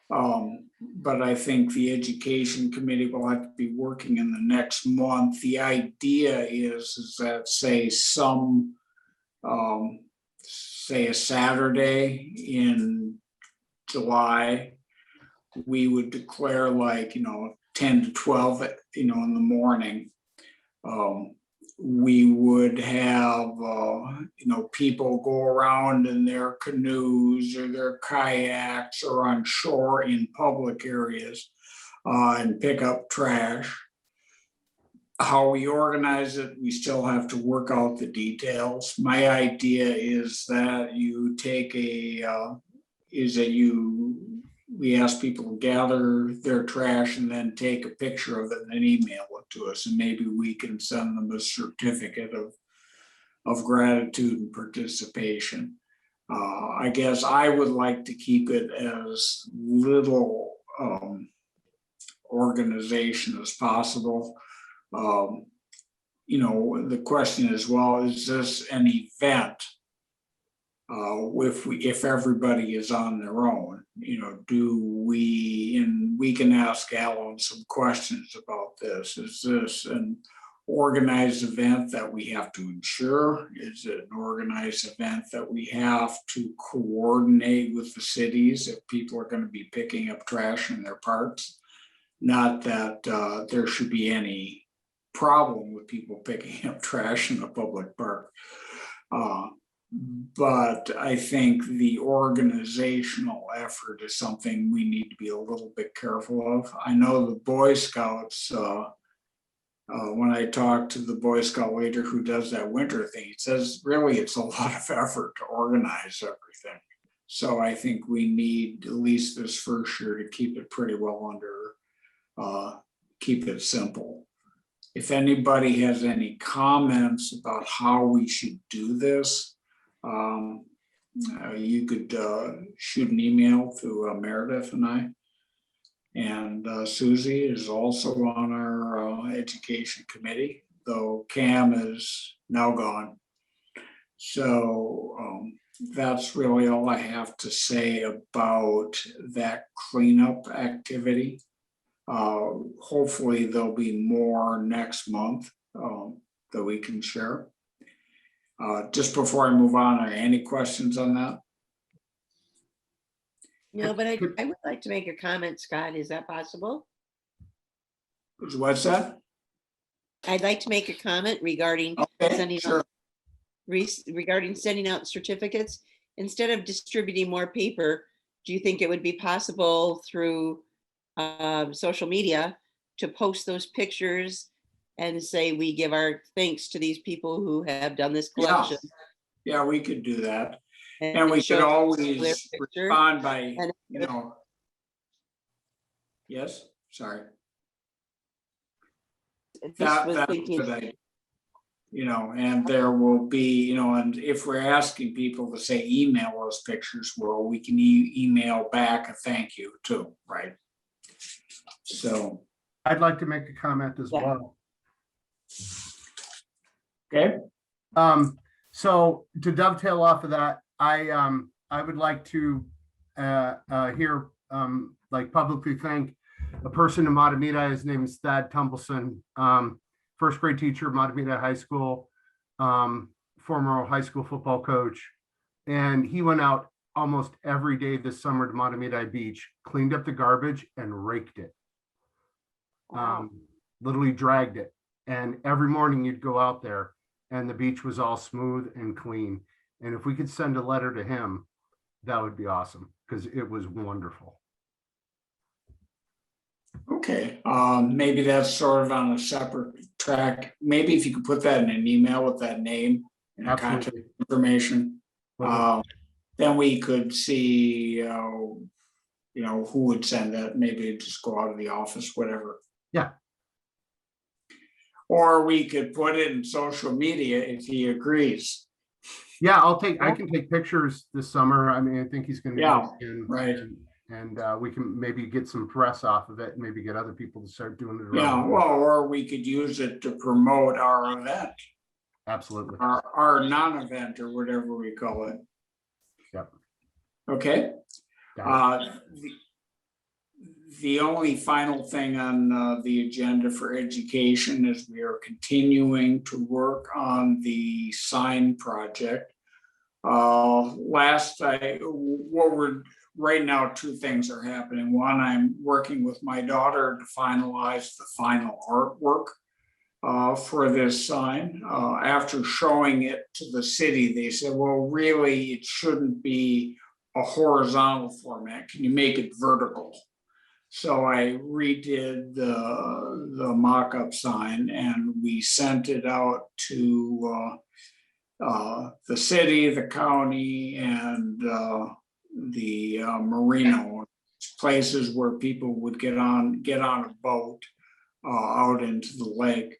Speaker 8: But I think the education committee will have to be working in the next month. The idea is that say a Saturday in July, we would declare 10 to 12, in the morning. We would have, people go around in their canoes or their kayaks or on shore in public areas and pick up trash. How we organize it, we still have to work out the details. My idea is that we ask people to gather their trash and then take a picture of it and then email it to us, and maybe we can send them a certificate of gratitude and participation. I guess I would like to keep it as little organization as possible. The question is, well, is this an event? If everybody is on their own, we can ask Alan some questions about this. Is this an organized event that we have to ensure? Is it an organized event that we have to coordinate with the cities if people are going to be picking up trash in their parks? Not that there should be any problem with people picking up trash in a public park. But I think the organizational effort is something we need to be a little bit careful of. I know the Boy Scouts, when I talk to the Boy Scout leader who does that winter thing, he says, really, it's a lot of effort to organize everything. So I think we need, at least this first year, to keep it pretty well keep it simple. If anybody has any comments about how we should do this, you could shoot an email to Meredith and I. And Susie is also on our education committee, though Cam is now gone. So that's really all I have to say about that cleanup activity. Hopefully there'll be more next month that we can share. Just before I move on, are any questions on that?
Speaker 12: No, but I would like to make a comment, Scott. Is that possible?
Speaker 8: What's that?
Speaker 12: I'd like to make a comment regarding regarding sending out certificates. Instead of distributing more paper, do you think it would be possible through social media to post those pictures and say we give our thanks to these people who have done this collection?
Speaker 8: Yeah, we could do that. And we could always respond by, yes, sorry. That's a good idea. And there will be, and if we're asking people to say email us pictures, well, we can email back a thank you too, right? So
Speaker 3: I'd like to make a comment as well.
Speaker 8: Okay.
Speaker 3: So to dovetail off of that, I would like to hear like publicly thank a person in Matamita. His name is Thad Tumbleson, first grade teacher, Matamita High School, former high school football coach. And he went out almost every day this summer to Matamita Beach, cleaned up the garbage and raked it. Literally dragged it. And every morning you'd go out there and the beach was all smooth and clean. And if we could send a letter to him, that would be awesome because it was wonderful.
Speaker 8: Okay, maybe that's sort of on a separate track. Maybe if you could put that in an email with that name and contact
Speaker 3: Absolutely.
Speaker 8: information, then we could see, you know, who would send that. Maybe just go out of the office, whatever.
Speaker 3: Yeah.
Speaker 8: Or we could put it in social media if he agrees.
Speaker 3: Yeah, I can take pictures this summer. I mean, I think he's gonna.
Speaker 8: Yeah,
Speaker 3: in,
Speaker 8: right.
Speaker 3: And we can maybe get some press off of it and maybe get other people to start doing it.
Speaker 8: Yeah,
Speaker 3: around.
Speaker 8: well, or we could use it to promote our event,
Speaker 3: Absolutely.
Speaker 8: our non-event or whatever we call it.
Speaker 3: Yep.
Speaker 8: Okay. The only final thing on the agenda for education is we are continuing to work on the sign project. Right now, two things are happening. One, I'm working with my daughter to finalize the final artwork for this sign. After showing it to the city, they said, well, really, it shouldn't be a horizontal format. Can you make it vertical? So I redid the mock-up sign and we sent it out to the city, the county, and the marina, places where people would get on a boat out into the lake.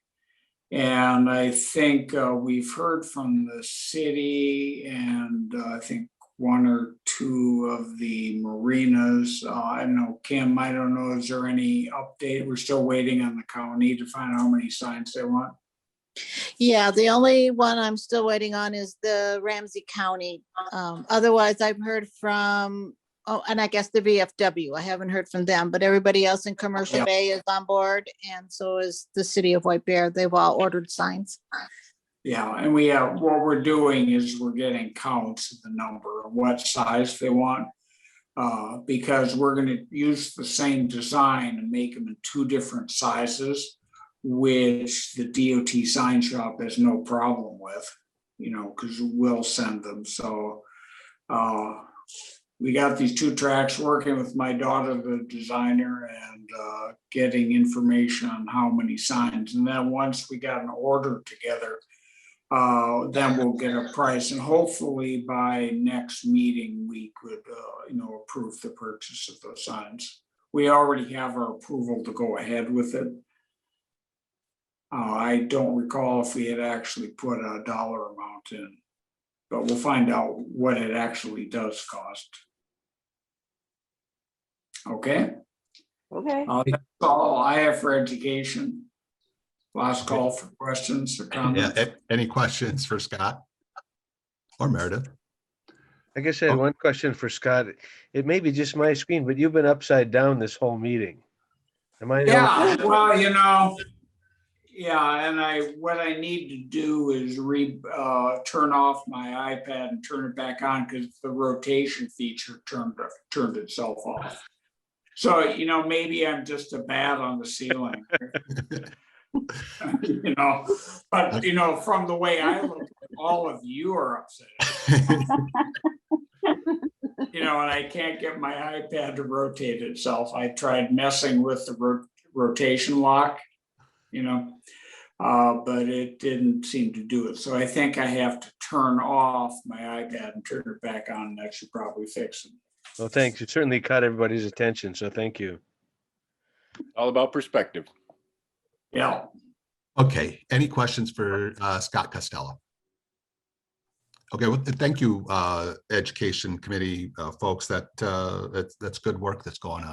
Speaker 8: And I think we've heard from the city and I think one or two of the marinas. I don't know, Kim, I don't know, is there any update? We're still waiting on the county to find out how many signs they want.
Speaker 14: Yeah, the only one I'm still waiting on is the Ramsey County. Otherwise, I've heard from, and I guess the VFW. I haven't heard from them, but everybody else in Commercial Bay is on board, and so is the city of White Bear. They've all ordered signs.
Speaker 8: Yeah, and we what we're doing is we're getting counts of the number of what size they want, because we're going to use the same design and make them in two different sizes, which the DOT sign shop has no problem with, you know, because we'll send them. So we got these two tracks, working with my daughter, the designer, and getting information on how many signs. And then once we got an order together, then we'll get a price, and hopefully by next meeting we could, you know, approve the purchase of those signs. We already have our approval to go ahead with it. I don't recall if we had actually put a dollar amount in, but we'll find out what it actually does cost. Okay.
Speaker 6: Okay.
Speaker 8: That's all I have for education. Last call for questions or comments.
Speaker 2: Yeah, any questions for Scott or Meredith?
Speaker 13: I guess I had one question for Scott. It may be just my screen, but you've been upside down this whole meeting. Am I?
Speaker 8: Yeah, well, you know, yeah, and what I need to do is turn off my iPad and turn it back on because the rotation feature turned itself off. So, you know, maybe I'm just a bat on the ceiling. You know, but you know, from the way I look, all of you are upset. You know, and I can't get my iPad to rotate itself. I tried messing with the rotation lock, you know, but it didn't seem to do it. So I think I have to turn off my iPad and turn it back on. That should probably fix it.
Speaker 13: Well, thanks. You certainly caught everybody's attention, so thank you.
Speaker 1: All about perspective.
Speaker 8: Yeah.
Speaker 2: Okay, any questions for Scott Costello? Okay, well, thank you, Education Committee folks. That's good work that's going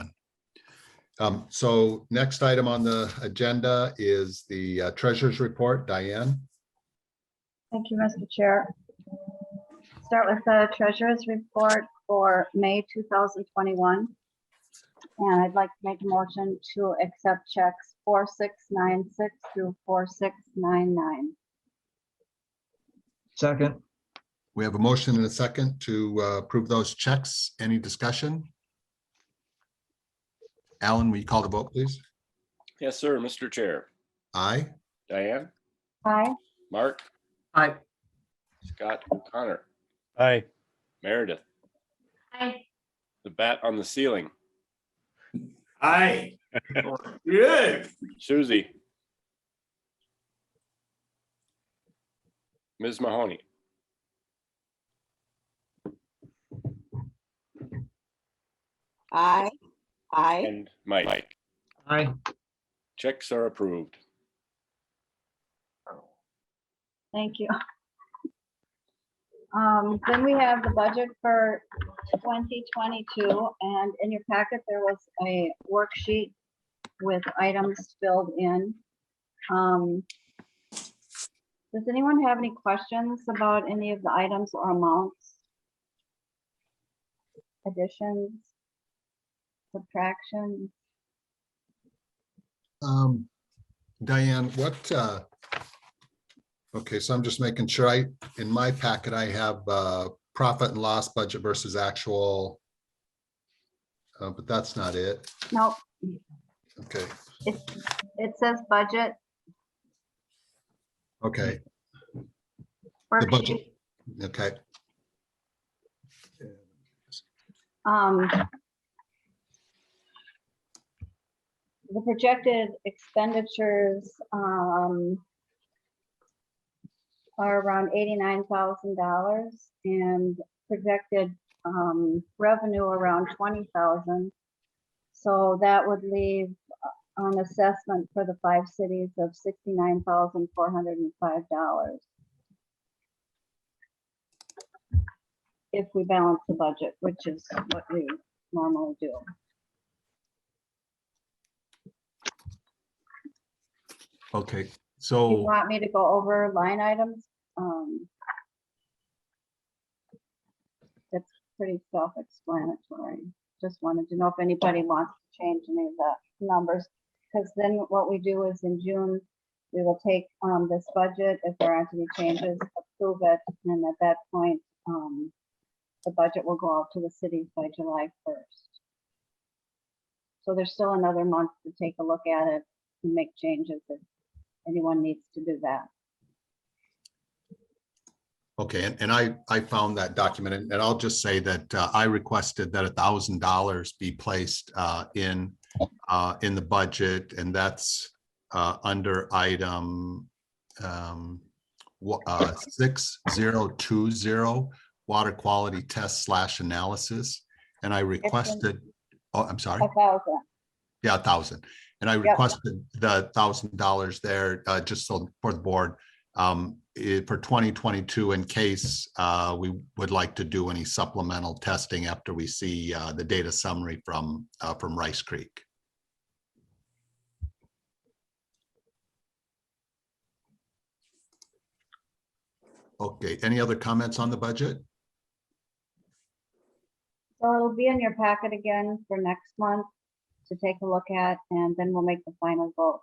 Speaker 2: on. So next item on the agenda is the Treasurer's Report. Diane?
Speaker 6: Thank you, Mr. Chair. Start with the treasurer's report for May 2021. And I'd like to make a motion to accept checks 4696 through 4699.
Speaker 10: Second.
Speaker 2: We have a motion and a second to approve those checks. Any discussion? Alan, will you call the vote, please?
Speaker 1: Yes, sir, Mr. Chair.
Speaker 2: Aye.
Speaker 1: Diane,
Speaker 6: Aye.
Speaker 1: Mark,
Speaker 3: Aye.
Speaker 1: Scott, Connor,
Speaker 13: Aye.
Speaker 1: Meredith,
Speaker 4: Aye.
Speaker 1: the bat on the ceiling,
Speaker 8: Aye. Good.
Speaker 1: Susie, Ms. Mahoney,
Speaker 12: Aye. Aye.
Speaker 1: and Mike.
Speaker 10: Aye.
Speaker 1: Checks are approved.
Speaker 6: Thank you. Then we have the budget for 2022, and in your packet, there was a worksheet with items filled in. Does anyone have any questions about any of the items or amounts? Additions? Subtractions?
Speaker 2: Diane, what, okay, so I'm just making sure in my packet, I have profit and loss budget versus actual. But that's not it.
Speaker 6: Nope,
Speaker 2: Okay,
Speaker 6: it says budget.
Speaker 2: okay. The budget,
Speaker 6: Worksheet.
Speaker 2: okay.
Speaker 6: The projected expenditures are around $89,000 and projected revenue around 20,000. So that would leave an assessment for the 5 cities of $69,405. If we balance the budget, which is what we normally do.
Speaker 2: Okay,
Speaker 6: Do you
Speaker 2: so,
Speaker 6: want me to go over line items? That's pretty self-explanatory. Just wanted to know if anybody wants to change any of the numbers. Because then what we do is in June, we will take this budget, if there aren't any changes, approve it, and at that point, the budget will go out to the cities by July 1st. So there's still another month to take a look at it and make changes if anyone needs to do that.
Speaker 2: okay, and I found that document, and I'll just say that I requested that $1,000 be placed in the budget, and that's under item 6020, water quality test / analysis. And I requested, oh, I'm sorry.
Speaker 6: 1,000.
Speaker 2: Yeah, 1,000. And I requested the $1,000 there, just so for the board, for 2022, in case we would like to do any supplemental testing after we see the data summary from Rice Creek. Okay, any other comments on the budget?
Speaker 6: So it'll be in your packet again for next month to take a look at, and then we'll make the final vote.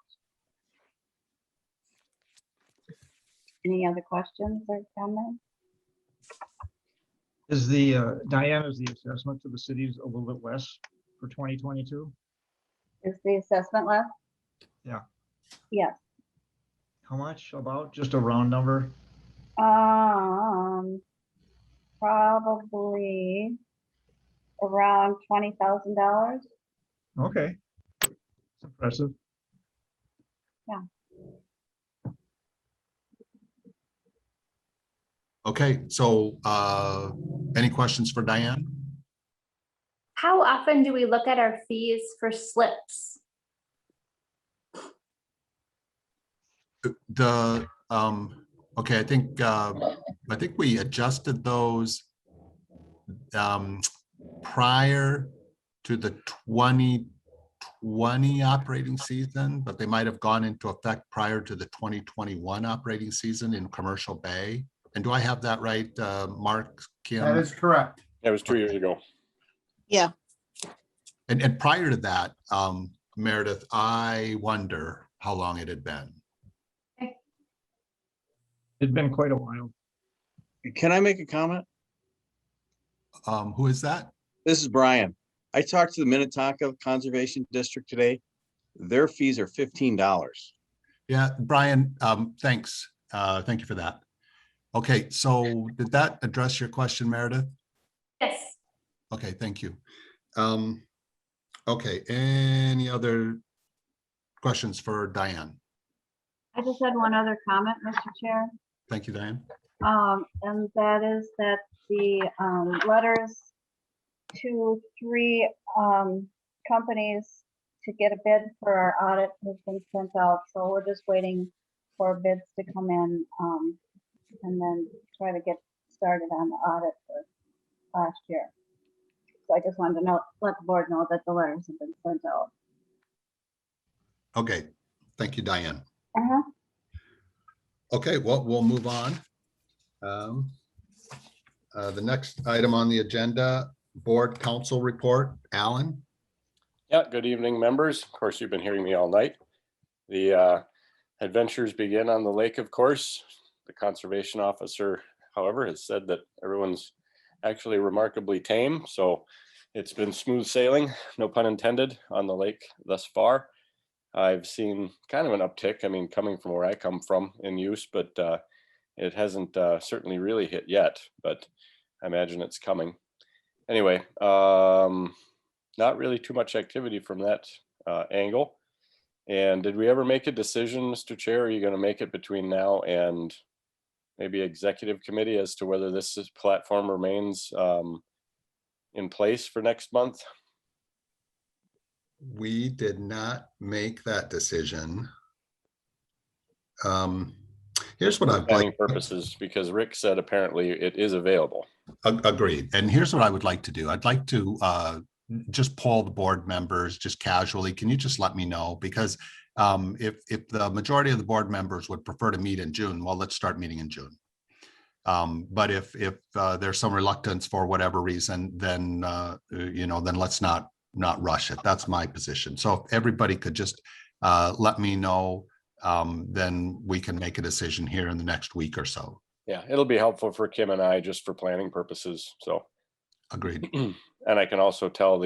Speaker 6: Any other questions or comments?
Speaker 10: Is the, Diane, is the assessment to the cities a little bit less for 2022?
Speaker 6: Is the assessment left?
Speaker 10: Yeah.
Speaker 6: Yes.
Speaker 10: How much? About just a round number?
Speaker 6: Probably around $20,000.
Speaker 10: Okay. That's impressive.
Speaker 6: Yeah.
Speaker 2: Okay, so any questions for Diane?
Speaker 4: How often do we look at our fees for slips?
Speaker 2: The okay, I think we adjusted those prior to the 2020 operating season, but they might have gone into effect prior to the 2021 operating season in Commercial Bay. And do I have that right, Mark, Kim?
Speaker 3: That is correct.
Speaker 1: That was 2 years ago.
Speaker 14: Yeah,
Speaker 2: And prior to that, Meredith, I wonder how long it had been.
Speaker 10: It'd been quite a while.
Speaker 5: Can I make a comment?
Speaker 2: Who is that?
Speaker 5: This is Brian. I talked to the Minnetonka Conservation District today. Their fees are $15.
Speaker 2: Yeah, Brian, thanks. Thank you for that. Okay, so did that address your question, Meredith?
Speaker 4: Yes.
Speaker 2: Okay, thank you. Okay, any other questions for Diane?
Speaker 6: I just had one other comment, Mr. Chair.
Speaker 2: Thank you, Diane.
Speaker 6: And that is that the letters to 3 companies to get a bid for our audit has been sent out. So we're just waiting for bids to come in and then try to get started on the audit for last year. So I just wanted to let the board know that the letters have been sent out.
Speaker 2: Okay, thank you, Diane.
Speaker 6: Uh-huh.
Speaker 2: Okay, well, we'll move on. The next item on the agenda, Board Council Report. Alan?
Speaker 1: Yeah, good evening, members. Of course, you've been hearing me all night. The adventures begin on the lake, of course. The conservation officer, however, has said that everyone's actually remarkably tame. So it's been smooth sailing, no pun intended, on the lake thus far. I've seen kind of an uptick, I mean, coming from where I come from in use, but it hasn't certainly really hit yet, but I imagine it's coming. Anyway, not really too much activity from that angle. And did we ever make a decision, Mr. Chair? Are you going to make it between now and maybe executive committee as to whether this platform remains in place for next month?
Speaker 2: We did not make that decision. Here's what I'd
Speaker 1: Planning
Speaker 2: like.
Speaker 1: purposes, because Rick said apparently it is available.
Speaker 2: Agreed. And here's what I would like to do. I'd like to just poll the board members just casually. Can you just let me know? Because if the majority of the board members would prefer to meet in June, well, let's start meeting in June. But if there's some reluctance for whatever reason, then then let's not rush it. That's my position. So if everybody could just let me know, then we can make a decision here in the next week or so.
Speaker 1: Yeah, it'll be helpful for Kim and I just for planning purposes. So
Speaker 2: agreed.
Speaker 1: And I can also tell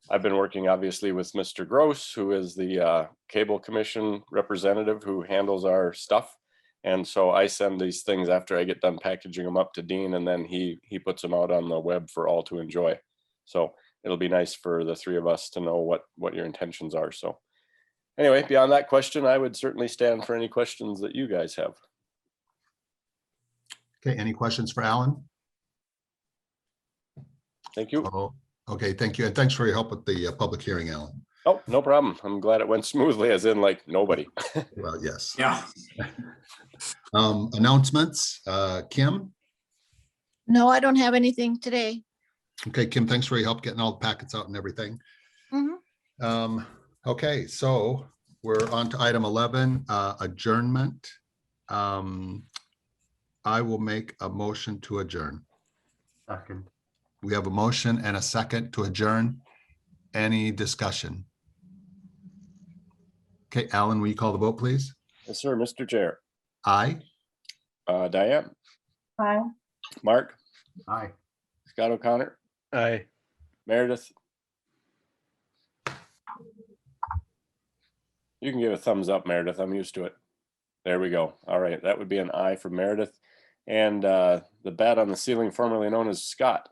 Speaker 1: I've been working obviously with Mr. Gross, who is the Cable Commission representative who handles our stuff. And so I send these things after I get done packaging them up to Dean, and then he puts them out on the web for all to enjoy. So it'll be nice for the 3 of us to know what your intentions are. So anyway, beyond that question, I would certainly stand for any questions that you guys have.
Speaker 2: Okay, any questions for Alan?
Speaker 1: Thank you.
Speaker 2: Oh, okay, thank you. And thanks for your help with the public hearing, Alan.
Speaker 1: Oh, no problem. I'm glad it went smoothly, as in like nobody.
Speaker 2: Well, yes.
Speaker 8: Yeah.
Speaker 2: Announcements, Kim?
Speaker 14: no, I don't have anything today.
Speaker 2: Okay, Kim, thanks for your help getting all the packets out and everything.
Speaker 14: Mhm.
Speaker 2: Okay, so we're on to item 11, adjournment. I will make a motion to adjourn.
Speaker 3: Second.
Speaker 2: We have a motion and a second to adjourn. Any discussion? Okay, Alan, will you call the vote, please?
Speaker 1: Yes, sir, Mr. Chair.
Speaker 2: Aye.
Speaker 1: Diane,
Speaker 6: Aye.
Speaker 1: Mark,
Speaker 3: Aye.
Speaker 1: Scott O'Connor,
Speaker 13: Aye.
Speaker 1: Meredith. You can give a thumbs up, Meredith. I'm used to it. There we go. All right, that would be an aye for Meredith. And the bat on the ceiling, formerly known as Scott.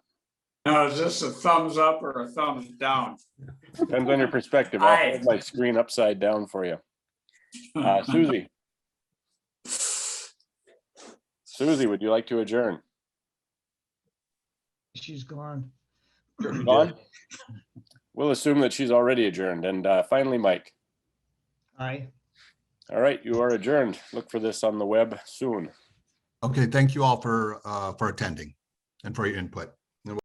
Speaker 8: Now, is this a thumbs up or a thumbs down?
Speaker 1: Depends on your perspective. I'll hold my screen upside down for you. Susie. Susie, would you like to adjourn?
Speaker 10: She's gone.
Speaker 1: Gone? We'll assume that she's already adjourned. And finally, Mike.
Speaker 10: Aye.
Speaker 1: All right, you are adjourned. Look for this on the web soon.
Speaker 2: Okay, thank you all for attending and for your input.